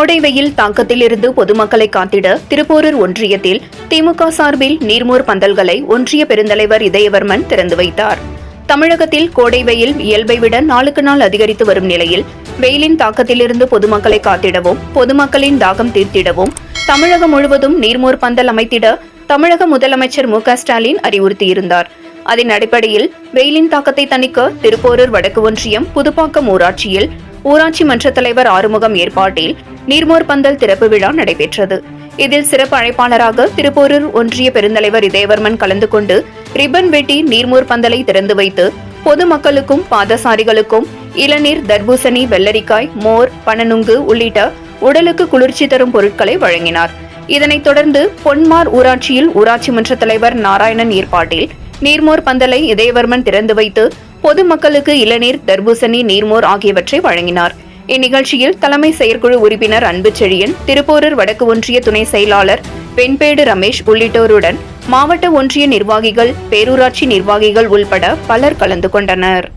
கோடை வெயில் தாக்கத்திலிருந்து பொதுமக்களை காத்திட திருப்போரூர் ஒன்றியத்தில் திமுக சார்பில் நீர்மோர் பந்தல்களை ஒன்றிய பெருந்தலைவர் இதயவர்மன் திறந்து வைத்தார். தமிழகத்தில் கோடை வெயில் இயல்பை விட நாளுக்கு நாள் அதிகரித்து வரும் நிலையில் வெயிலின் தாக்கத்திலிருந்து பொதுமக்களை காத்திடவும் பொதுமக்களின் தாகம் தீர்த்திடவும் தமிழகம் முழுவதும் நீர்மோர் பந்தல் அமைத்திட தமிழக முதலமைச்சர் மு.க.ஸ்டாலின் அறிவுறுத்தியிருந்தார். அதன் அடிப்படையில் வெயிலின் தாக்கத்தை தணிக்க திருப்போரூர் வடக்கு ஒன்றியம் புதுப்பாக்கம் ஊராட்சியில் ஊராட்சி மன்ற தலைவர் ஆறுமுகம் ஏற்பாட்டில் நீர்மோர் பந்தல் திறப்பு விழா நடைபெற்றது. இதில் சிறப்பு அழைப்பாளராக திருப்போரூர் ஒன்றிய பெருந்தலைவர் இதயவர்மன் கலந்து கொண்டு ரிப்பன் வெட்டி நீர்மோர் பந்தலை திறந்து வைத்து பொதுமக்களுக்கும் பாதசாரிகளுக்கும் இளநீர், தர்பூசணி, வெள்ளரிக்காய், மோர், பனநுங்கு உள்ளிட்ட உடலுக்கு குளிர்ச்சி தரும் பொருட்களை வழங்கினார். இதனைத் தொடர்ந்து பொன்மார் ஊராட்சியில் ஊராட்சி மன்ற தலைவர் நாராயணன் ஏற்பாட்டில் நீர்மோர் பந்தலை இதயவர்மன் திறந்து வைத்து பொதுமக்களுக்கு இளநீர், தர்பூசணி, நீர்மோர் ஆகியவற்றை வழங்கினார். இந்நிகழ்ச்சியில் தலைமை செயற்குழு உறுப்பினர் அன்புச்செழியன், திருப்போரூர் வடக்கு ஒன்றிய துணை செயலாளர் வெண்பேடு ரமேஷ் உள்ளிட்டோருடன் மாவட்ட ஒன்றிய நிர்வாகிகள், பேரூராட்சி நிர்வாகிகள் உள்பட பலர் கலந்து கொண்டனர்.